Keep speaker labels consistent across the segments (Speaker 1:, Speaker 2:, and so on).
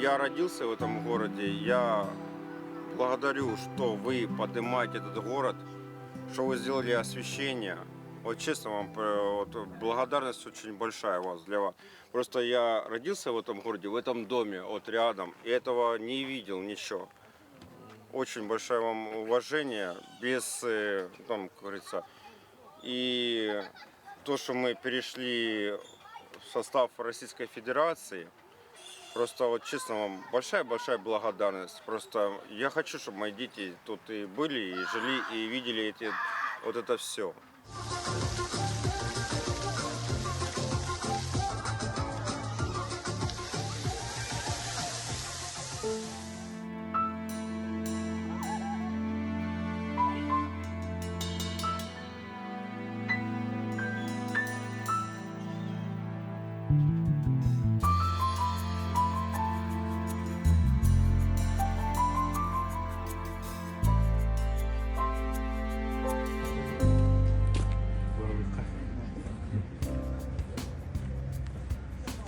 Speaker 1: я родился в этом городе. Я благодарю, что вы поднимаете этот город, что вы сделали освещение. Вот честно вам, вот, благодарность очень большая у вас для вас. Просто я родился в этом городе, в этом доме, вот рядом, и этого не видел ничего. Очень большое вам уважение, без, там, как говорится, и то, что мы перешли в состав Российской Федерации, просто вот честно вам большая-большая благодарность. Просто я хочу, чтобы мои дети тут и были, и жили, и видели вот это все.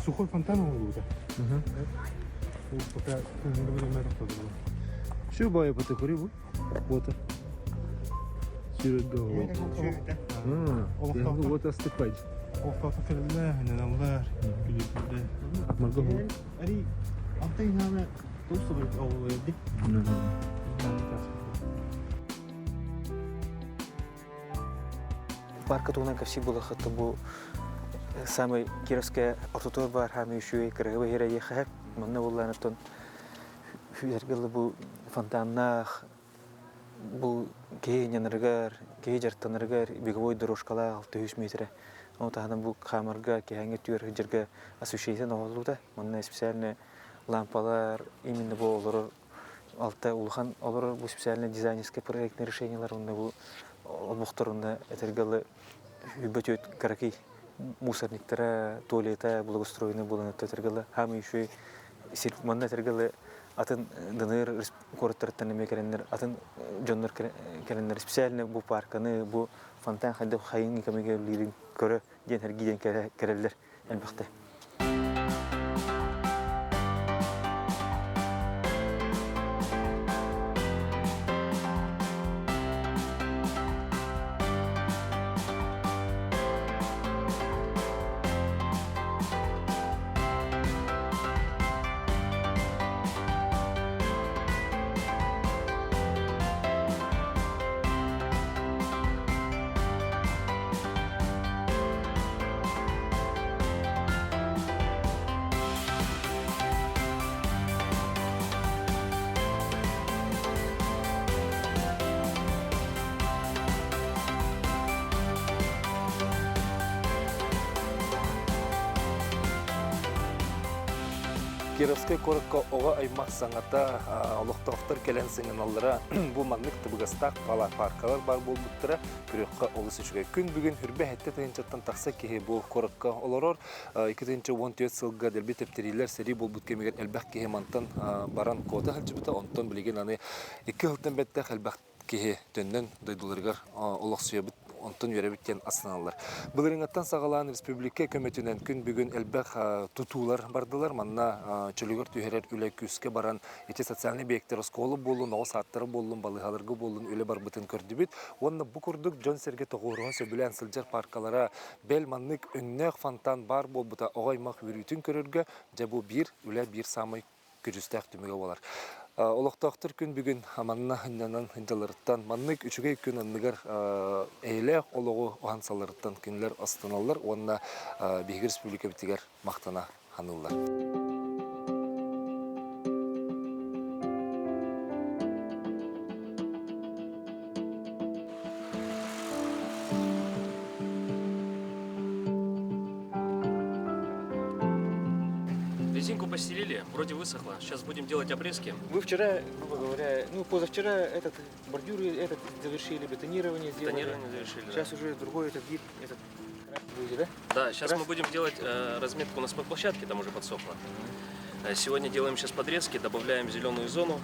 Speaker 2: Сухой фонтан он будет. Пока не будем на это.
Speaker 3: Şu boya patakuri bu. Bota. Sürüdü o. Bota stepaj.
Speaker 2: وفقك الله من الله كل كل.
Speaker 3: Marga bu.
Speaker 2: أري أعطيها هذا توصل أو دي.
Speaker 4: Парка тугынан кавси була хатта бу самый Кировская ортотор бар хами шуй кыргы хире яхап манна булланы тон хүергеле бу фонтаннах бу гейненергер гейжертанергер беговой дорожкалар 600 метр. Отадан бу камерга кеңе түр жерге освещение олуда. Манна специальный лампалар именно бу олор алта улхан олор бу специальный дизайнерские проектные решениялар онда бу обухторунда этергеле үбөтөт караки мусорниктера туалета благоустроены буланы этергеле хам еще сирк манна этергеле атын дыныр корттардан мекерендер атын жоннор керендер специальный бу парканы бу фонтан хадда хайын кемеге лирин көрө ден гиден керелер элбакта.
Speaker 5: Кировская коракка ова аймак саңата олоқтоқтар келен сыңыналлара бу маннык тыбыгастак бала паркалар бар болбуттара күрөккө олысы жүгө күн бүгүн хүрбе хетте тыгынчаттан такса кеhe бу коракка олорор 2014 жылга делби тептерилер сери болбут кемеген элбак кеhe мантан баран кота халжыбыта онтон билеген аны 2 жылдан бетте элбак кеhe төндөн дойдуларгар олоксуябыт онтон йөребиттен асыналар. Былырыңаттан сагалаан республика көмөтүнөн күн бүгүн элбек тутуулар бардылар. Манна чөлөгөр түйөрөр үле күскө баран эти социальный объекттер сколу болун, о сааттары болун, балыгаларга болун үле барбытын көрдүбүт. Онна бу курдук Жон Серге тогорон сөбүлөн сылжар паркалара бел маннык өннөк фонтан бар болбута огаймак үрүтүн көрөргө жабу бир үле бир самый күрүстәк түмөгө болар. Олоқтоқтыр күн бүгін аманна хыннанан хынжаларыттан маннык үчүгей күн анныгар эйле олоғу оған саларыттан күнлер астаналар, онна Бейгір Республика бітігер мақтана ханылар.
Speaker 6: Резинку постелили, вроде высохла. Сейчас будем делать обрезки.
Speaker 4: Вы вчера, грубо говоря, позавчера этот бордюр этот завершили, бетонирование сделали.
Speaker 6: Бетонирование завершили.
Speaker 4: Сейчас уже другой этот вид, этот будет, да?
Speaker 6: Да, сейчас мы будем делать разметку на спортплощадке, там уже подсохло. Сегодня делаем сейчас подрезки, добавляем зеленую зону,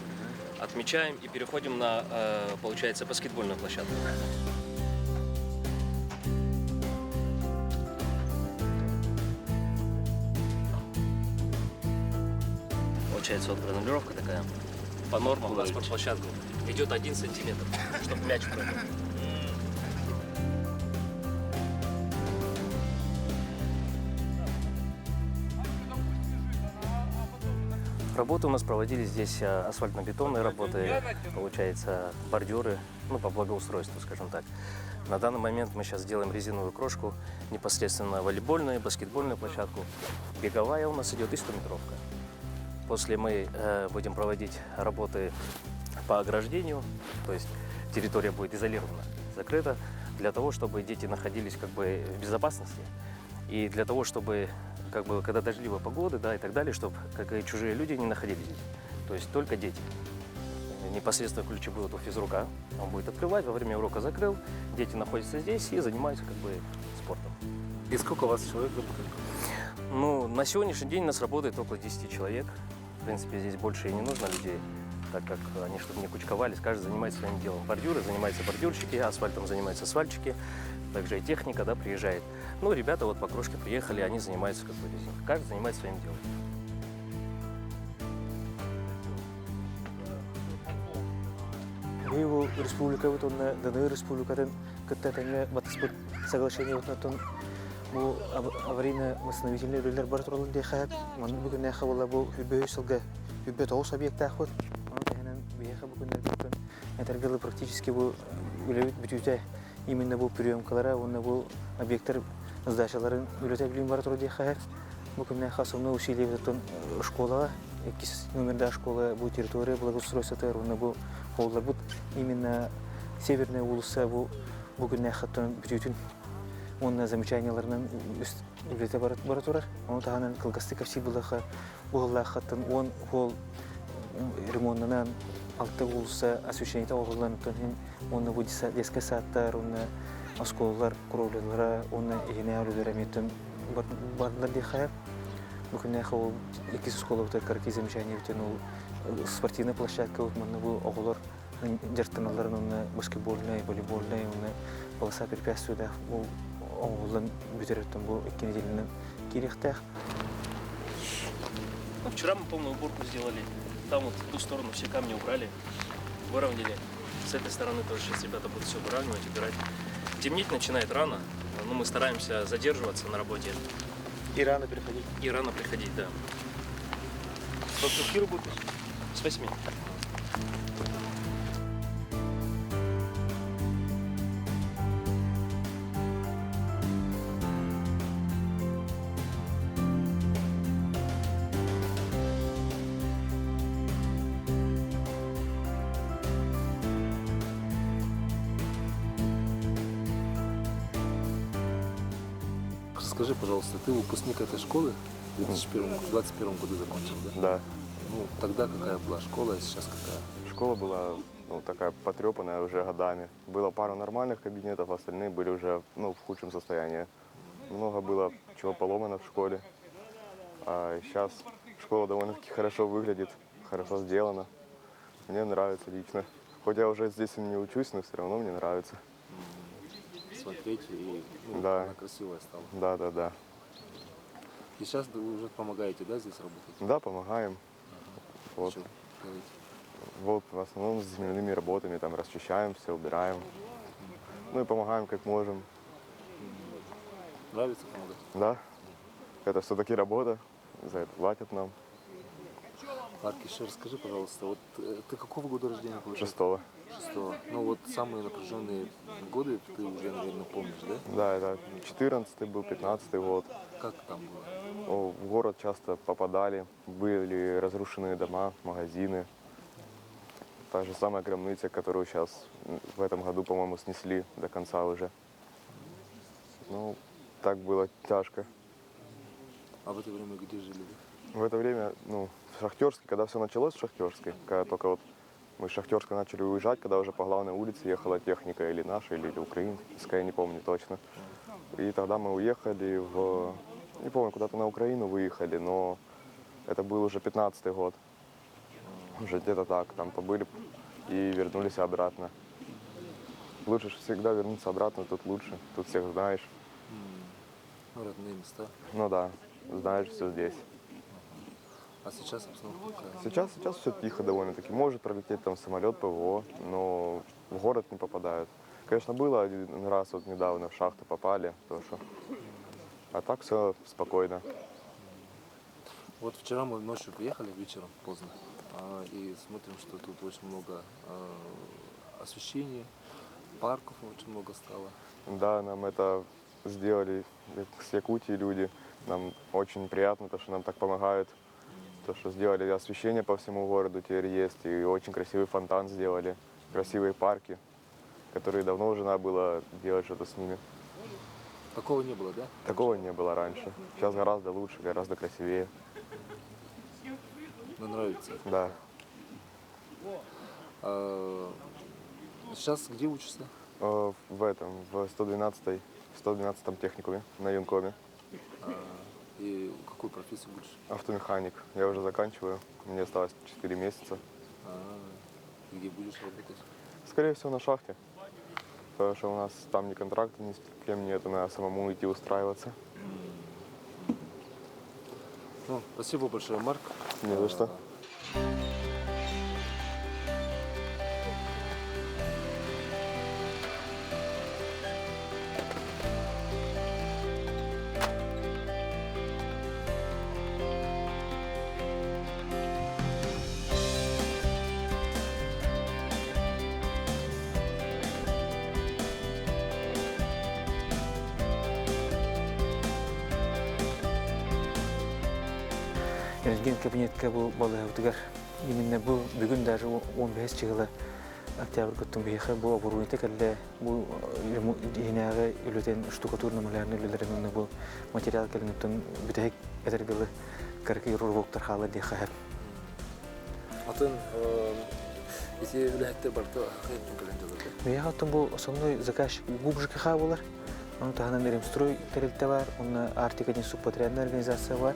Speaker 6: отмечаем и переходим на, получается, баскетбольную площадку. Получается вот гранулировка такая. По нормам на спортплощадку идет 1 сантиметр, чтобы мяч прыгал. Работы у нас проводились здесь асфальтно-бетонные работы, получается бордюры, ну по благоустройству, скажем так. На данный момент мы сейчас делаем резиновую крошку, непосредственно волейбольную, баскетбольную площадку. Беговая у нас идет и 100-метровка. После мы будем проводить работы по ограждению, то есть территория будет изолирована, закрыта, для того, чтобы дети находились как бы в безопасности и для того, чтобы как бы, когда дождливая погода, да, и так далее, чтобы как и чужие люди не находились здесь. То есть только дети. Непосредственно ключи будут у физрука, он будет открывать, во время урока закрыл, дети находятся здесь и занимаются как бы спортом.
Speaker 5: И сколько у вас человек работает?
Speaker 6: Ну, на сегодняшний день у нас работает около 10 человек. В принципе, здесь больше и не нужно людей, так как они, чтобы не кучковались, каждый занимается своим делом. Бордюры занимаются бордюрщики, асфальтом занимаются асфальтчики, также и техника, да, приезжает. Ну, ребята вот по крошке приехали, они занимаются как бы резинкой. Каждый занимается своим делом.
Speaker 4: Бу республика вот он даны республикадан каттатанга батыспыт соглашение вот натон бу аварийно-восстановительный рөллер бар туралы дехат. Маны бүгүн яха була бу хүбөйсөлгө хүбө тоос объекта хот. Аны тегенен бияха бүгүн бүтүн этергелы практически бу үлөбүт бүтүтө именно бу приемкалара онна бу объекттер сдачаларын үлөтө билим бар туралы дехат. Бүгүн яха основное усилие бүтүн школага 2 номерда школа бу территория благоустройства онна бу олар бут именно северная улуса бу бүгүн яхаттан бүтүтүн онна замечанияларынан үлете бара турар. Оны тагынан кылгастыков сибылаха буллахаттан он хол ремонтынан алты улуса освещение оголлантан онна бу детский садтар, онна школалар куруллары, онна эне алулараметтен барлар дихая. Бүгүн яха ол 2 школа бутар карки замечание бүтүн ол спортивная площадка вот манна бу оголор жертаналарын онна баскетбольная, волейбольная, онна полоса препятствий да бу оголын бүтөрөттөн бу 2 неделянын керектех.
Speaker 6: Ну, вчера мы полную уборку сделали. Там вот в ту сторону все камни убрали, выровняли. С этой стороны тоже сейчас ребята будут все выравнивать, убирать. Темнеть начинает рано, но мы стараемся задерживаться на работе.
Speaker 4: И рано приходить.
Speaker 6: И рано приходить, да.
Speaker 4: Со скольки работаешь?
Speaker 6: С 8.
Speaker 5: Скажи, пожалуйста, ты выпускник этой школы в 2021 году закончил, да?
Speaker 7: Да.
Speaker 5: Ну, тогда какая была школа, а сейчас какая?
Speaker 7: Школа была такая потрепанная уже годами. Было пару нормальных кабинетов, остальные были уже в худшем состоянии. Много было чего поломано в школе. А сейчас школа довольно-таки хорошо выглядит, хорошо сделана. Мне нравится лично. Хоть я уже здесь и не учусь, но все равно мне нравится.
Speaker 5: Смотреть, и
Speaker 7: Да.
Speaker 5: она красивая стала.
Speaker 7: Да.
Speaker 5: И сейчас вы уже помогаете, да, здесь работать?
Speaker 7: Да, помогаем. Вот.
Speaker 5: Чё говорите?
Speaker 7: Вот, в основном с земляными работами, там расчищаем все, убираем. Ну и помогаем как можем.
Speaker 5: Нравится помогать?
Speaker 7: Да. Это все-таки работа, за это платят нам.
Speaker 5: Марк, еще расскажи, пожалуйста, вот ты какого года рождения получается?
Speaker 7: 6-го.
Speaker 5: 6-го. Ну вот самые напряженные годы ты уже, наверное, помнишь, да?
Speaker 7: Да, это 14-й был, 15-й год.
Speaker 5: Как там было?
Speaker 7: В город часто попадали, были разрушенные дома, магазины. Та же самая Крамниця, которую сейчас в этом году, по-моему, снесли до конца уже. Ну, так было тяжко.
Speaker 5: А в это время где жили вы?
Speaker 7: В это время, в Шахтерске, когда все началось в Шахтерской, когда только вот мы с Шахтерска начали уезжать, когда уже по главной улице ехала техника или наша, или украинская, я не помню точно. И тогда мы уехали не помню, куда-то на Украину выехали, но это был уже 15-й год. Уже где-то так, там побыли и вернулись обратно. Лучше же всегда вернуться обратно, тут лучше, тут всех знаешь.
Speaker 5: Ну, родные места.
Speaker 7: Ну да, знаешь все здесь.
Speaker 5: А сейчас обстановка какая?
Speaker 7: Сейчас все тихо довольно-таки. Может пролететь там самолет ПВО, но в город не попадают. Конечно, было один раз вот недавно в шахту попали, тоже. А так все спокойно.
Speaker 5: Вот вчера мы ночью приехали, вечером поздно, и смотрим, что тут очень много освещения, парков очень много стало.
Speaker 7: Да, нам это сделали с Якутии люди. Нам очень приятно, то, что нам так помогают. То, что сделали освещение по всему городу теперь есть. И очень красивый фонтан сделали. Красивые парки, которые давно уже надо было делать что-то с ними.
Speaker 5: Такого не было, да?
Speaker 7: Такого не было раньше. Сейчас гораздо лучше, гораздо красивее.
Speaker 5: Ну, нравится.
Speaker 7: Да.
Speaker 5: Сейчас где учишься?
Speaker 7: В 112-м техникуме на Юнкоме.
Speaker 5: И какую профессию будешь?
Speaker 7: Автомеханик. Я уже заканчиваю. Мне осталось 4 месяца.
Speaker 5: Где будешь работать?
Speaker 7: Скорее всего, на шахте. Потому что у нас там ни контракта, ни с кем нет, надо самому идти устраиваться.
Speaker 5: Ну, спасибо большое, Марк.
Speaker 7: Не за что.
Speaker 4: Рентген кабинетке бұл балығытығар. Именно бұл бүгін даже 15 жылы октябрь күттің бейхі бұл оборудование кәлі бұл енағы үлітен штукатурнамаларны үлілерін бұл материал кәлінгіптің бүтәйік әтергілі кәркі рұрғықтар қалы дейхі.
Speaker 5: Атын, если үләттер барты, қайттың кәлін жалады?
Speaker 4: Бейхаттың бұл основной заказчик ГУБЖКХ болар. Оның тағынан Ремстрой тәрелті бар, оның Артик-1 субпатриальная организация бар.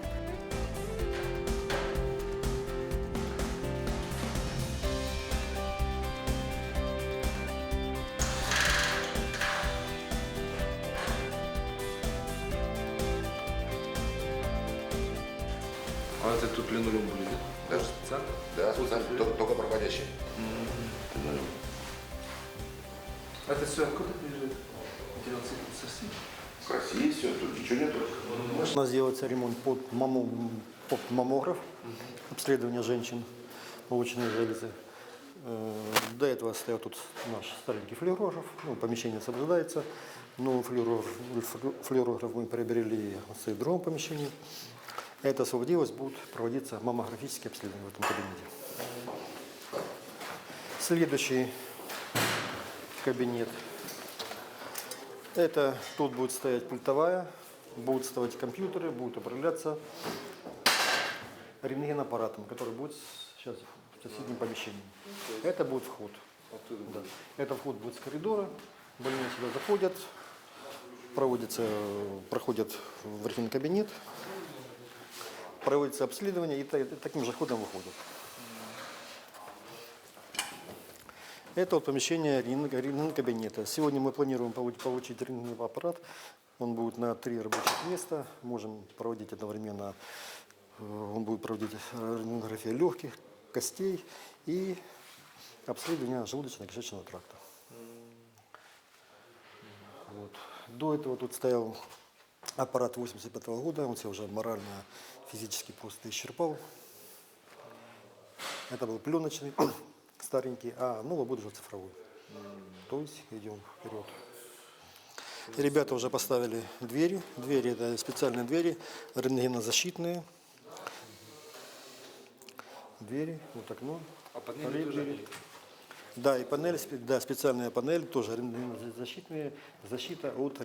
Speaker 5: А это тут линолеум будет, да? Даже специально?
Speaker 8: Да, специально, только проводящий.
Speaker 5: Это все откуда приезжает? Материал с России?
Speaker 8: В России все, тут ничего нету.
Speaker 2: У нас делается ремонт под маммограф, обследование женщин, полученные железы. До этого стоял тут наш старенький флюорограф, помещение соблюдается. Но флюорограф мы приобрели в другом помещении. Это освободилось, будут проводиться маммографические обследования в этом кабинете. Следующий кабинет. Это тут будет стоять пультовая, будут стоять компьютеры, будут управляться рентгенаппаратом, который будет сейчас в соседнем помещении. Это будет вход. Да. Это вход будет с коридора. Больные сюда заходят, проходят в рентген-кабинет, проводится обследование и таким же ходом выходят. Это вот помещение рентген-кабинета. Сегодня мы планируем получить рентген-аппарат. Он будет на 3 рабочих места. Можем проводить одновременно. Он будет проводить рентгенографию легких, костей и обследование желудочно-кишечного тракта. Вот. До этого тут стоял аппарат 85 года. Он себя уже морально, физически просто исчерпал. Это был пленочный, старенький, а новый будет уже цифровой. То есть идем вперед. Ребята уже поставили двери. Двери это специальные двери, рентгенозащитные. Двери, вот окно.
Speaker 5: А панели тоже?
Speaker 2: Да, и панель, да, специальная панель, тоже рентгенозащитная, защита от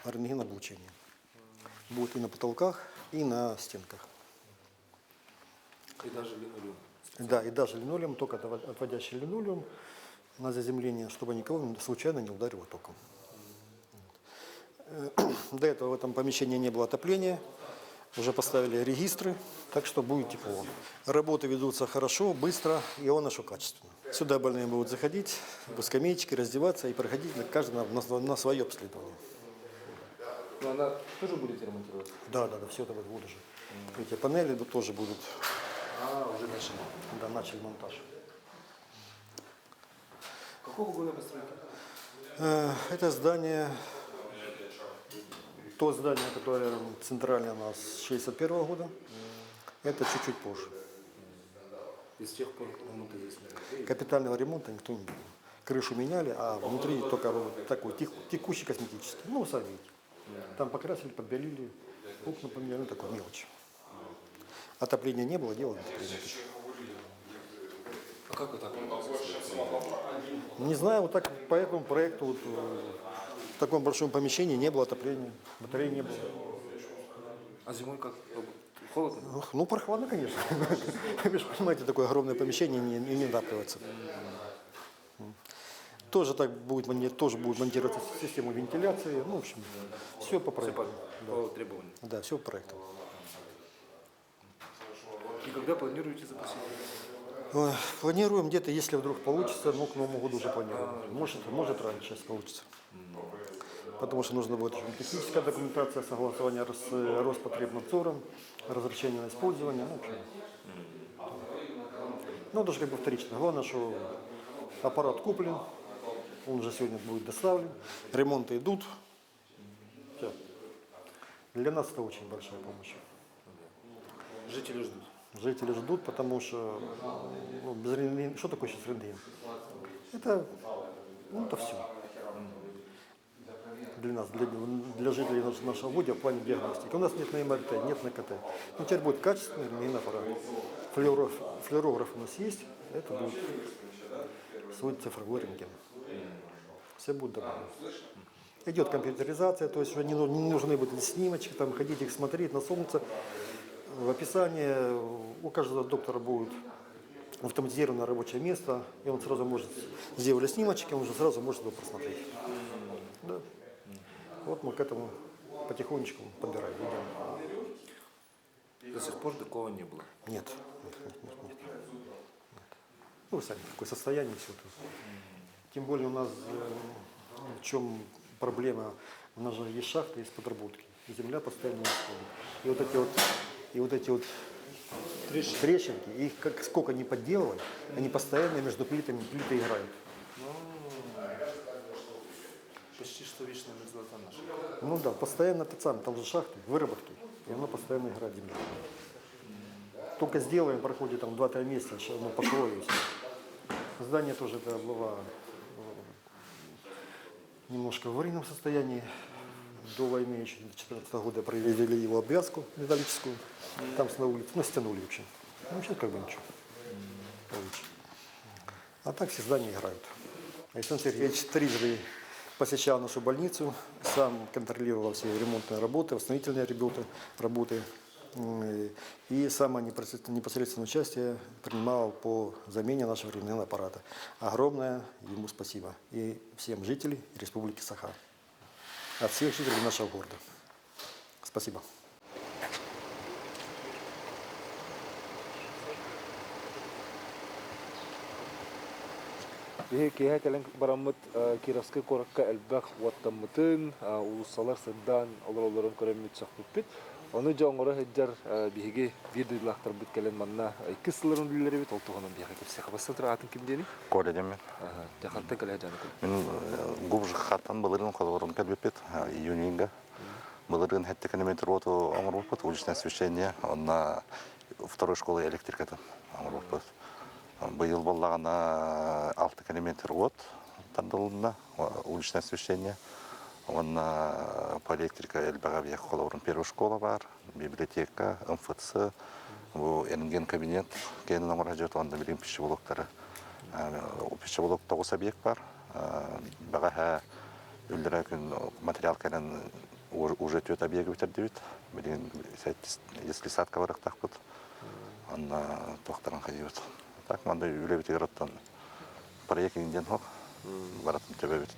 Speaker 2: рентгеноблучения. Будет и на потолках, и на стенках.
Speaker 5: И даже линолеум.
Speaker 2: Да, и даже линолеум, только отводящий линолеум на заземление, чтобы никого случайно не ударило током. До этого в этом помещении не было отопления, уже поставили регистры, так что будет тепло. Работы ведутся хорошо, быстро и хорошо качественно. Сюда больные будут заходить, по скамеечке раздеваться и проходить каждый на свое обследование.
Speaker 5: Но она тоже будет ремонтироваться?
Speaker 2: Да, все это будет же. Эти панели тоже будут
Speaker 5: Уже начали.
Speaker 2: Да, начали монтаж.
Speaker 5: Какого года постройки?
Speaker 2: Это здание, то здание, которое центральное у нас с 61 года, это чуть-чуть позже.
Speaker 5: И с тех пор ремонта здесь нет.
Speaker 2: Капитального ремонта никто не делал. Крышу меняли, а внутри только вот такой текущий косметический. Ну, сами видите. Там покрасили, подбелили, окна поменяли, ну, такой мелочь. Отопления не было, делали отопление.
Speaker 5: А как это?
Speaker 2: Не знаю, вот так по этому проекту вот, в таком большом помещении не было отопления, батареи не было.
Speaker 5: А зимой как? Холодно?
Speaker 2: Ну, прохладно, конечно. Вы же понимаете, такое огромное помещение не натапливается. Тоже так будет, тоже будет монтироваться система вентиляции. Ну, в общем, все по проекту.
Speaker 5: По требованию.
Speaker 2: Да, все по проекту.
Speaker 5: И когда планируете запустить?
Speaker 2: Ой, планируем где-то, если вдруг получится, ну, к Новому году уже планируем. Может раньше сейчас получится. Потому что нужно будет еще техническая документация, согласование с Роспотребнадзором, разрешение на использование. Ну, в общем. Ну, это же как бы вторично. Главное, что аппарат куплен, он уже сегодня будет доставлен, ремонты идут. Все. Для нас это очень большая помощь.
Speaker 5: Жители ждут.
Speaker 2: Жители ждут, потому что ну, без рентгена, что такое сейчас рентген? Это, ну, это все. Для нас, для жителей нашего города в плане диагностики. У нас нет на МРТ, нет на КТ. Но теперь будет качественный рентген аппарат. Флюорограф у нас есть, это будет свой цифровой рентген. Все будет добавлено. Идет компьютеризация, то есть уже не нужны будут снимочки, там, ходить их смотреть на солнце. В описании у каждого доктора будет автоматизированное рабочее место, и он сразу может, сделали снимочки, он уже сразу может его просмотреть. Да. Вот мы к этому потихонечку подбираем.
Speaker 5: До сих пор такого не было.
Speaker 2: Нет. Ну, вы сами, какое состояние все это. Тем более у нас в чем проблема, у нас же есть шахты, есть подработки, и земля постоянно не сходит. И вот эти трещинки, их как сколько ни подделывай, они постоянно между плиты играют.
Speaker 5: Почти что вечная мерзлота наша.
Speaker 2: Ну да, постоянно там же шахты, выработки, и оно постоянно играет земля. Только сделаем, проходит там 2-3 месяца, оно пошло и все. Здание тоже это было немножко в аварийном состоянии. До войны еще 2014 года провели его обвязку металлическую, там на улице, ну стянули вообще. Ну сейчас как бы ничего. Получше. А так все здания играют. Александр Сергеевич трижды посещал нашу больницу, сам контролировал все ремонтные работы, восстановительные работы. И самое непосредственное участие принимал по замене нашего рентгенного аппарата. Огромное ему спасибо. И всем жителям Республики Саха. От всех жителей нашего города. Спасибо.
Speaker 5: Кеһе кэлэн бараммыт Кировский коракка элбэх уаттаммытын улуссалар сырдан олоролорун көрөмүт сахпыппит. Оны жоңора хеджар биһиги видеолахтар бит кэлэн манна кысларын билери бит олтуганан биһиги кепсе хабасатыр атын кимдени?
Speaker 9: Коля демен.
Speaker 5: Жахатта кэлэ жаны көл.
Speaker 9: Мен губж хаттан былырын колорун кәлбепет июньга. Былырын хәтте километр вот омрупот уличное освещение, он на второй школе электрика омрупот. Быйыл боллагана 6 километр вот тандылына уличное освещение. Он по электрика Эльбагавья колорун первая школа бар, библиотека, МФЦ, рентген кабинет, кейн номер идет, он билим пищеблоктары. Пищеблок 9 объект бар. Багаха үлдерәкүн материал кәлән уже тет объект битердибит. Билин если садка барак так вот, он тохтаран ходит. Так манда үле битегәрәттән проект инден хок. Баратын төбе бит.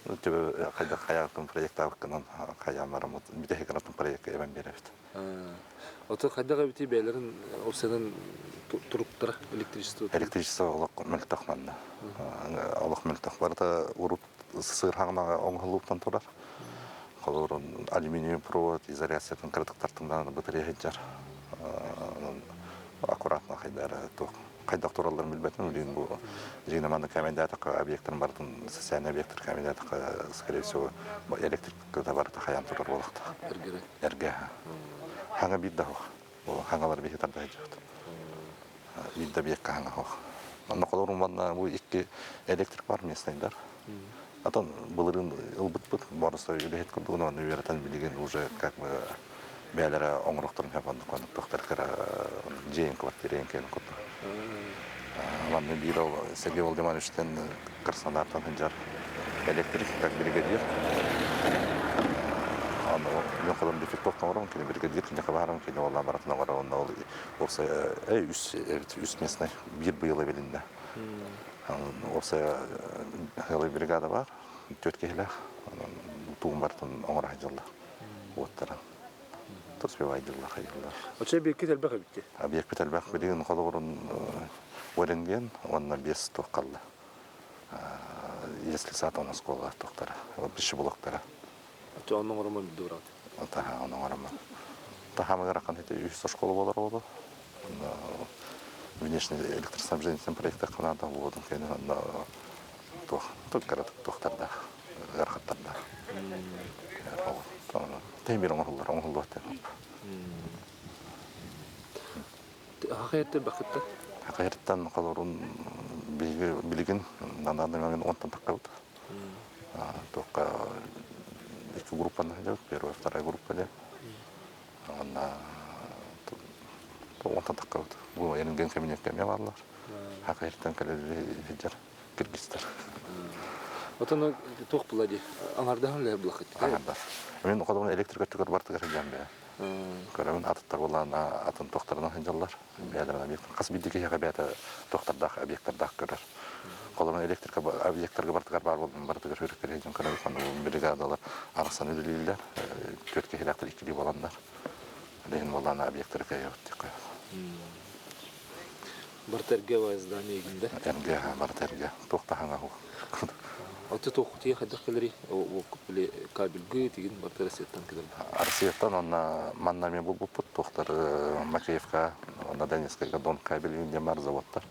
Speaker 9: Ну төбе кайда хаятын проект авкынан хаямарам битегәрәттән проект эбен берәфт.
Speaker 5: Ото кайдага бити бәйләрен опсенен туруптыра электричество.
Speaker 9: Электричество олак мөлтәхмәндә. Алак мөлтәх барда урут сыр хагына оңгылыктан турар. Алюминиум провод изоляциядан кырдыктартындан батарея хеджар. хайдар кайдак тураларын билбетим. Билген бу жигине манда комендатык объекттер бардын социальный объекттер комендатык скорее всего электрик табарта хаян турар болот. Эрге. Ханга бидда хо. Бу хангалар бихи тарда жок. Бидда бек ханга хо. Манда колорун манда бу икки электрик бар местныйдар. Атан былырын ылбыт-быт барысы үлехет кылдыгына вератан билген уже как бы бәләре оңрохтырын хапанды кондуктор кара жейн квартирен кен кот. Ламны бирол Сергей Владимировичтен Краснодардан ханжар электрик как бригадир. Аны якадан дефектовка барам кен бригадир кен кабарам кен алла баратына барам ол болса үс местный бир быйла белинде. Осы бригада бар, 4 кило, туым бартын оңыра жылы. Оттара. Тоспевайды жылы хайылдар.
Speaker 5: Оча бекке телбек битти.
Speaker 9: Объект телбек билген колорун өренген, онна 5 тоқ қалды. Если саат у нас кола тоқтара, биши блоктара.
Speaker 5: Оча онун оромон дурат.
Speaker 9: Таха онун оромон. Тахамы ракан хете 3 школа болар болду. Внешний электроснабжение проекта Канада вводом на тоқтарда, архаттарда. Темир оңғылдар.
Speaker 5: Хақиятты бақытты?
Speaker 9: Хақиаттан қалорын білген, нанады мәген 10 таққауды. Тоққа 2 группаны жауд, первая, вторая группа де. Она 10 таққауды. Бұл ерінген кабинетке ме барлар. Хақиаттан кәлелі жар, кіргістер.
Speaker 5: Отаны тоқ бұлады, аңардан лә бұлақыт.
Speaker 9: Аңарда. Мен қолығын электрик өттігір барды кәрілген бе. Көрімін атыттар болған атын тоқтарынан хынжалар. Бәлерін объекттар. Қас биддеке яға бәті тоқтардағы, объекттардағы көрір. Қолығын электрик объекттарға бардығар бар болдың, бардығар өріккер ежін көрімін. Бригадалар арықсан үлілілер, 4 электр 2 боландар. Лейін болған объекттар кәйі өтті қойып.
Speaker 5: Бартерге вазданы егінде?
Speaker 9: Әрге, бартерге. Тоқта хаңа ху.
Speaker 5: Аты тоқытия қайдақ келері? Кабелгі деген бартер сеттен келері?
Speaker 9: Арсеттан, онна маннаме бұл бұппыт. Тоқтар Макеевка, онна Донецкайға дон кабель үйінде бар заводтар.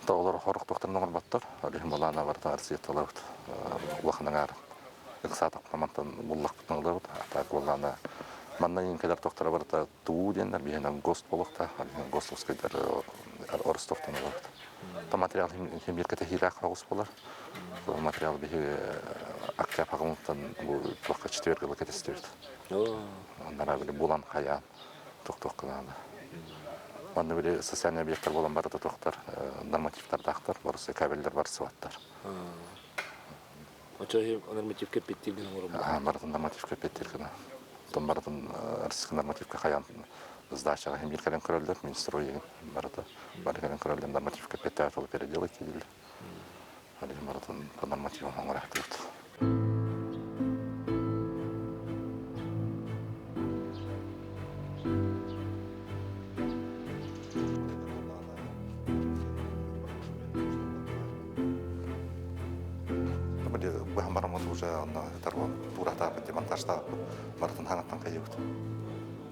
Speaker 9: Тоғылар қорық тоқтарының орбаттар. Олейін болана барда арсетталар. Улақының ары. Иқсатық мамантан бұллақ бұтын ұлар. Атақ болана маннан ең кәдер тоқтара барда туы денер. Бейінен гост болықта. Олейін гостовскайдар орыстовтан ұлар. Та материал хемберкеті хирақ қағыс болар. Бұл материал бейі актия пағымықтан бұл тоққа 4 ғылы кетестірді. Онlara böyle bulan kayan, tok kılanda. Bana böyle sosyal obyektler bulan barada toktar, normatifler dağıtır, burası kabeller var, sıvatlar.
Speaker 5: Açığı normatif kapittildiğin var mı?
Speaker 9: Barada normatif kapittildiğin. Tom baradan artistik normatif kayan, сдача hem bir kalem kuruldu, ministroyu barada, barada kalem kuruldu, normatif kapittel olup переделать edildi. Hadi baradan normatif olarak dağıtır. Уже на торгон турата демонтажда бартын ханаттан кайып.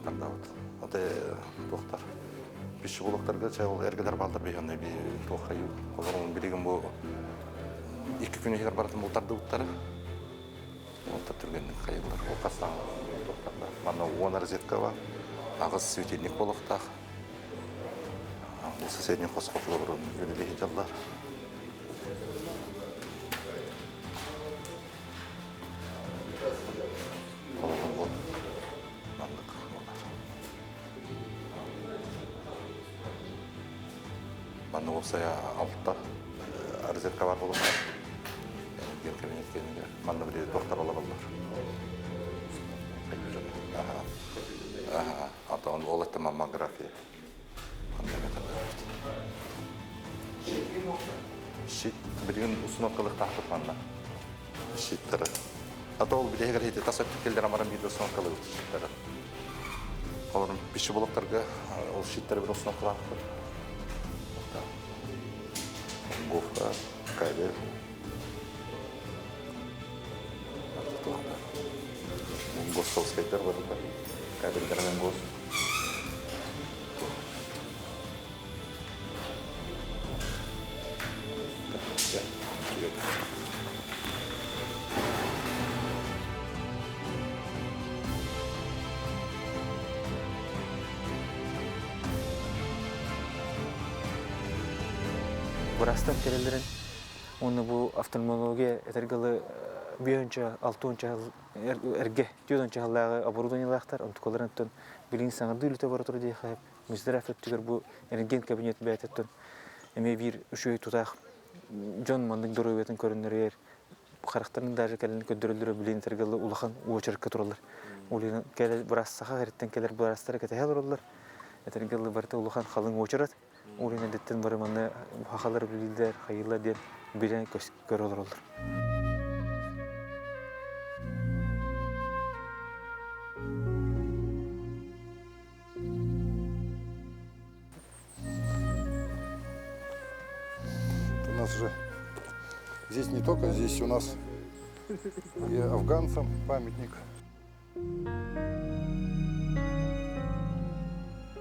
Speaker 9: Анда вот. Тоқтар. Биш булыктарга чагыл эргелер балдар бегенде би тохайып. Олорун билеген бу 2 күн егер бартын бултарды уттары. Олта түргенден кайылар. Окасан тоқтарда. Мана 10 розетка бар. Агыс светильник болукта. Бу соседний хоспиталдын үлелеги жаллар. Saya altta rozetka var olur. Gel kabinet gelince. Bana bir doktor olabilir. Hatta onu olattı mammografi. Şit bir gün uzun okılık tahtı bana. Şitleri. Hatta o bir de her hedi tasavvuf keldir amaram bir uzun okılık şitleri. Onların bir şey buluklarga o şitleri bir uzun okılık. Гофра, кабель. Гостовский тервар, кабель дермен гост.
Speaker 4: врастар келелерин. Оны бу офтальмология этергалы бүйөнчө 6-нчы эрге 4-нчы халлагы оборудованиялактар, онтуколарынтон билин саңарды үлөтө бара турду дейхеп. Мистер Афеттигер бу рентген кабинет бәтеттен эме бир үшөй тутак Джон мандык дөрөбетен көрүнөр. Характарын даже келен көдөрүлөр билин этергалы улахан очеркка туралар. Улин келе брас саха герттен келер брастар кетер олар. Этергалы барта улахан халын очерат. Улин деттен бары маны хахалар билдер, хайылар деп билен көрөлөр олар.
Speaker 10: У нас же здесь не только, здесь у нас и афганцам памятник.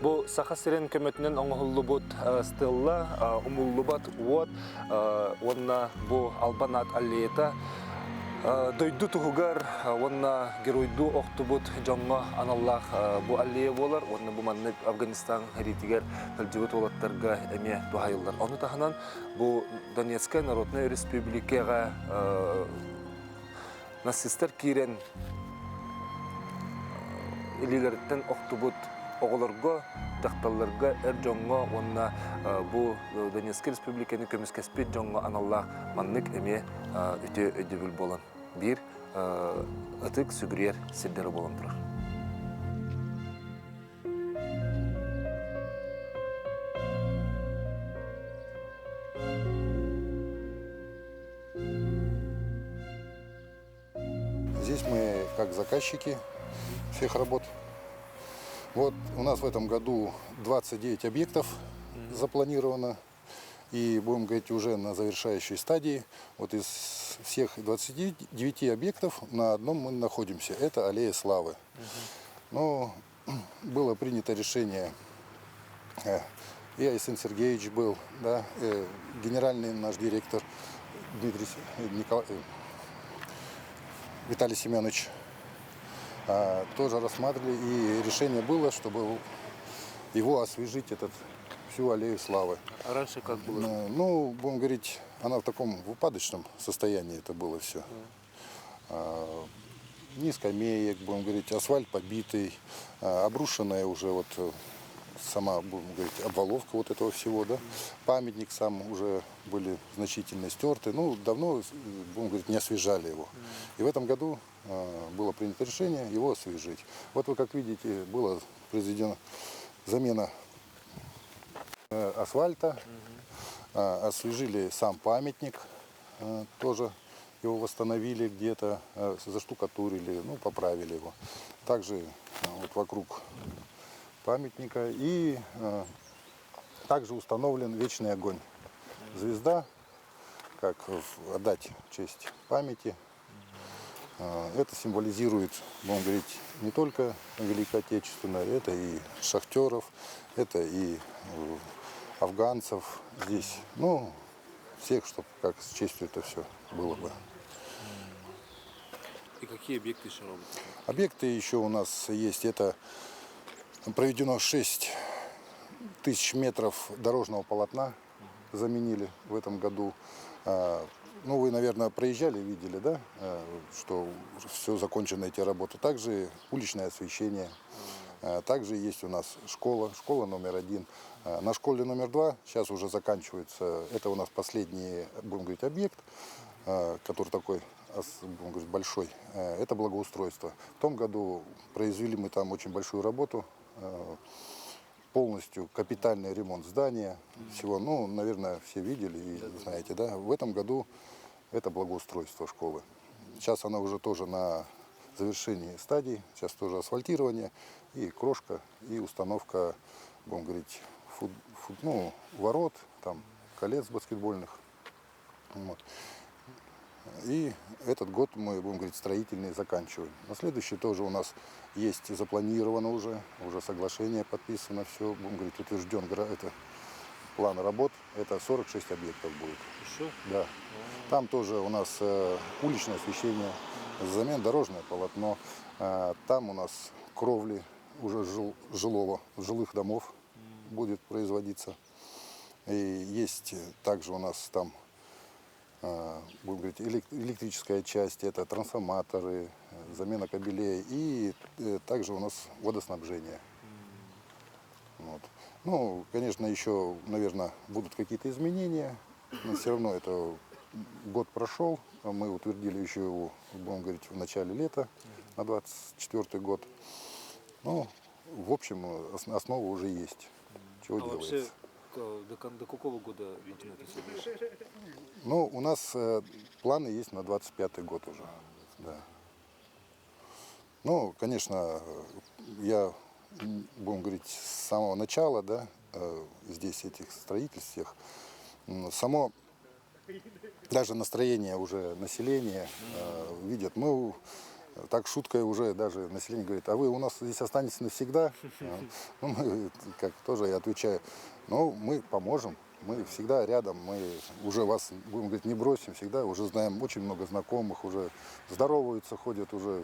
Speaker 5: Бу саха сирен көмөтүнөн оңоллубут стелла умуллубат уот онна бу албанат аллеета дойду тугар онна геройду октубут жоңго аналлах бу аллея болар онна бу манны Афганистан ритигер кылжыбыт олаттарга эме тухайылдар. Оны таханан бу Донецкая Народная Республикага нацисттер кирен илилерден октубут оголорго такталларга жоңго онна бу Донецкая Республиканы көмүскеспит жоңго аналлах маннык эме өтө өдөбүл болон бир ытык сүгүрер сирдери болон турар.
Speaker 10: Здесь мы как заказчики всех работ. Вот у нас в этом году 29 объектов запланировано. И будем говорить уже на завершающей стадии. Вот из всех 29 объектов на одном мы находимся. Это аллея славы. Но было принято решение, и Айсен Сергеевич был, да, генеральный наш директор Виталий Семенович, тоже рассматривали. И решение было, чтобы его освежить, всю аллею славы.
Speaker 5: А раньше как было?
Speaker 10: Ну, будем говорить, она в таком упадочном состоянии это было все. Ни скамеек, будем говорить, асфальт побитый, обрушенная уже вот сама, будем говорить, обваловка вот этого всего, да. Памятник сам уже были значительно стерты. Ну, давно, будем говорить, не освежали его. И в этом году было принято решение его освежить. Вот вы, как видите, была произведена замена асфальта, освежили сам памятник, тоже его восстановили где-то, заштукатурили, ну, поправили его. Также вот вокруг памятника и также установлен вечный огонь. Звезда, как отдать честь памяти. Это символизирует, будем говорить, не только Великую Отечественную, это и шахтеров, это и афганцев здесь, ну, всех, чтобы как с честью это все было бы.
Speaker 5: И какие объекты еще робят?
Speaker 10: Объекты еще у нас есть. Это проведено 6 тысяч метров дорожного полотна, заменили в этом году. Ну, вы, наверное, проезжали, видели, да, что все закончено эти работы. Также уличное освещение. Также есть у нас школа номер 1. На школе номер 2 сейчас уже заканчивается. Это у нас последний, будем говорить, объект, который такой, будем говорить, большой. Это благоустройство. В том году произвели мы там очень большую работу. Полностью капитальный ремонт здания. Всего, ну, наверное, все видели и знаете, да. В этом году это благоустройство школы. Сейчас она уже тоже на завершении стадии. Сейчас тоже асфальтирование и крошка, и установка, будем говорить, ворот, там, колец баскетбольных. Вот. И этот год мы, будем говорить, строительный заканчиваем. На следующий тоже у нас есть запланировано уже соглашение подписано, все, будем говорить, утвержден план работ. Это 46 объектов будет.
Speaker 5: Еще?
Speaker 10: Да. Там тоже у нас уличное освещение, замена дорожное полотно. Там у нас кровли уже жилых домов будет производиться. И есть также у нас там, будем говорить, электрическая часть, это трансформаторы, замена кабелей и также у нас водоснабжение. Вот. Ну, конечно, еще, наверное, будут какие-то изменения, но все равно это год прошел, мы утвердили еще его, будем говорить, в начале лета на 24 год. Ну, в общем, основа уже есть, чего делается.
Speaker 5: До какого года начинается?
Speaker 10: Ну, у нас планы есть на 25-й год уже. Да. Ну, конечно, я, будем говорить, с самого начала, да, здесь этих строительств всех, само даже настроение уже населения видят. Мы так шуткой уже даже население говорит, а вы у нас здесь останетесь навсегда? Ну, мы, как тоже я отвечаю, ну, мы поможем, мы всегда рядом, мы уже вас, будем говорить, не бросим, всегда уже знаем очень много знакомых, уже здороваются, ходят уже,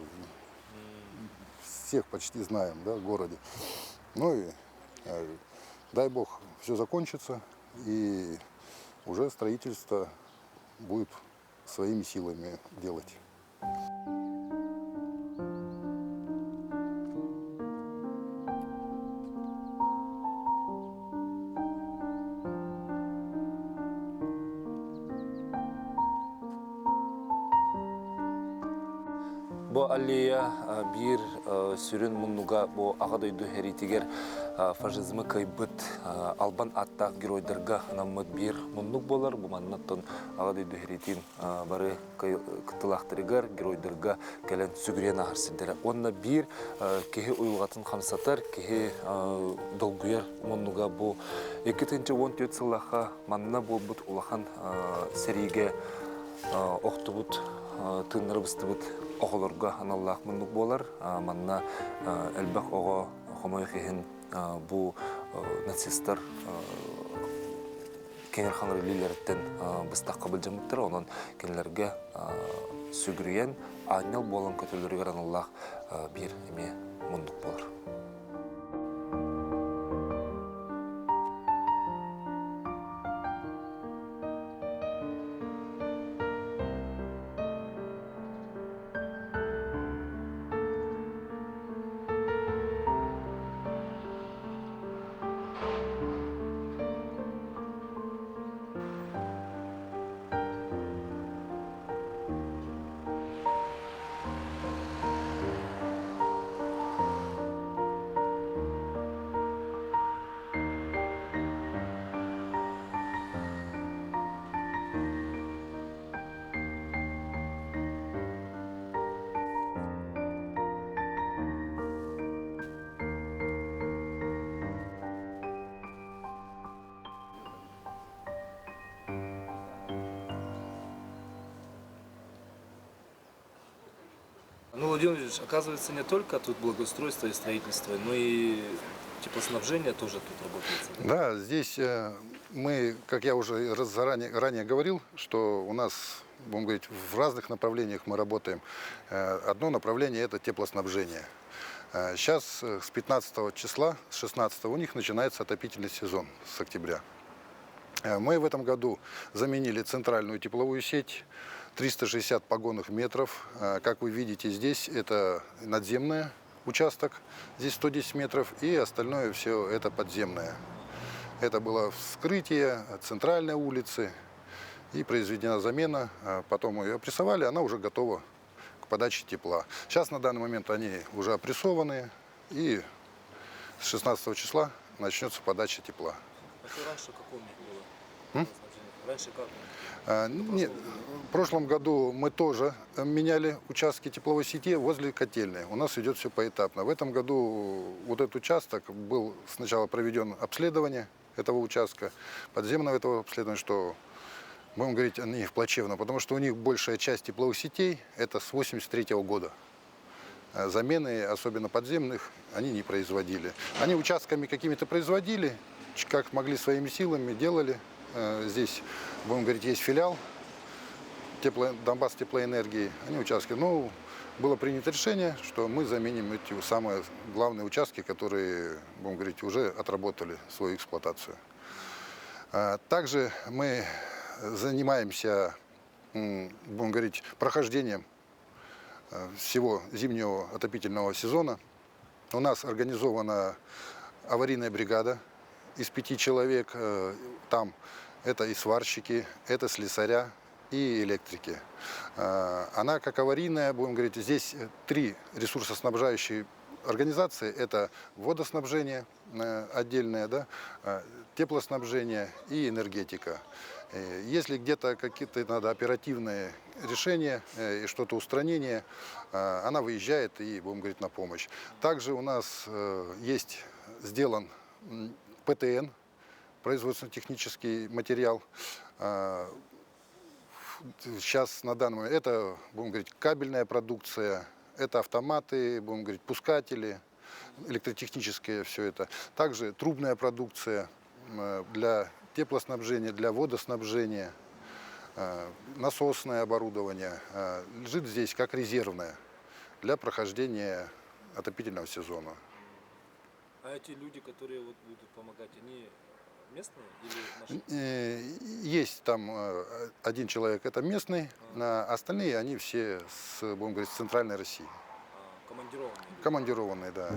Speaker 10: всех почти знаем, да, в городе. Ну и дай бог все закончится, и уже строительство будет своими силами делать.
Speaker 5: Бу аллея бир сүрін мұннуға бу ағадойду хәритігер фашизмы кайбыт албан аттақ геройдарға намыт бир мұннук болар. Бу маннаттан ағадойду хәритин бары кытылақтырығар геройдарға кәлін сүгірен ағарсындары. Онна бир кеге уйылғатын қамсатар, кеге долгуяр мұннуға бу 2-14 сылаға манна бол бұд улахан сәриге оқты бұд тыныры бұсты бұд оғылырға аналлақ мұндық болар. Манна әлбәқ оға қомай қиын бұл нацистар кенер қаныр лилерттен бұстақ қабыл жамыттыр. Онын кенелерге сүгірген айнал болан көтілдірігер аналлақ бір еме мұндық болар. Ну, Владимир Владимирович, оказывается, не только тут благоустройство и строительство, но и теплоснабжение тоже тут работает.
Speaker 10: Да, здесь мы, как я уже ранее говорил, что у нас, будем говорить, в разных направлениях мы работаем. Одно направление – это теплоснабжение. Сейчас с 15 числа, с 16 у них начинается отопительный сезон с октября. Мы в этом году заменили центральную тепловую сеть, 360 погонных метров. Как вы видите, здесь это надземный участок, здесь 110 метров, и остальное все это подземное. Это было вскрытие центральной улицы, и произведена замена. Потом мы ее опрессовали, она уже готова к подаче тепла. Сейчас на данный момент они уже опрессованы, и с 16 числа начнется подача тепла.
Speaker 5: А раньше как у них было? Раньше как?
Speaker 10: Нет, в прошлом году мы тоже меняли участки тепловой сети возле котельной. У нас идет все поэтапно. В этом году вот этот участок был сначала проведен обследование этого участка, подземного этого обследования, что, будем говорить, они в плачевном, потому что у них большая часть тепловых сетей это с 1983 года. Замены, особенно подземных, они не производили. Они участками какими-то производили, как могли своими силами делали. Здесь, будем говорить, есть филиал Донбасс теплоэнергии, они участки. Но было принято решение, что мы заменим эти самые главные участки, которые, будем говорить, уже отработали свою эксплуатацию. Также мы занимаемся, будем говорить, прохождением всего зимнего отопительного сезона. У нас организована аварийная бригада из 5 человек. Там это и сварщики, это слесаря и электрики. Она как аварийная, будем говорить, здесь 3 ресурсоснабжающие организации. Это водоснабжение отдельное, да, теплоснабжение и энергетика. Если где-то какие-то надо оперативные решения и что-то устранение, она выезжает и, будем говорить, на помощь. Также у нас есть сделан ПТН, производственно-технический материал. Сейчас на данный момент это, будем говорить, кабельная продукция, это автоматы, будем говорить, пускатели, электротехнические все это. Также трубная продукция для теплоснабжения, для водоснабжения, насосное оборудование лежит здесь как резервное для прохождения отопительного сезона.
Speaker 5: А эти люди, которые вот будут помогать, они местные или наши?
Speaker 10: Есть там один человек, это местный, а остальные они все с, будем говорить, с центральной России.
Speaker 5: Командированные?
Speaker 10: Командированные, да.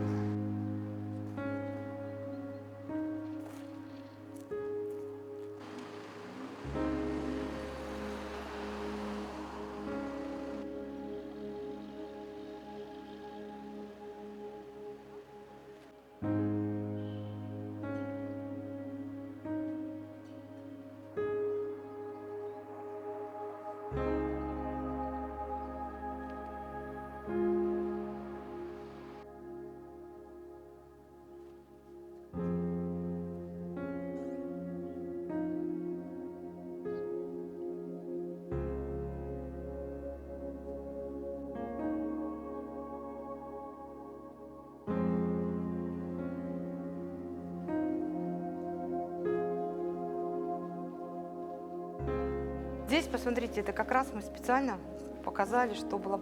Speaker 11: Здесь, посмотрите, это как раз мы специально показали, что было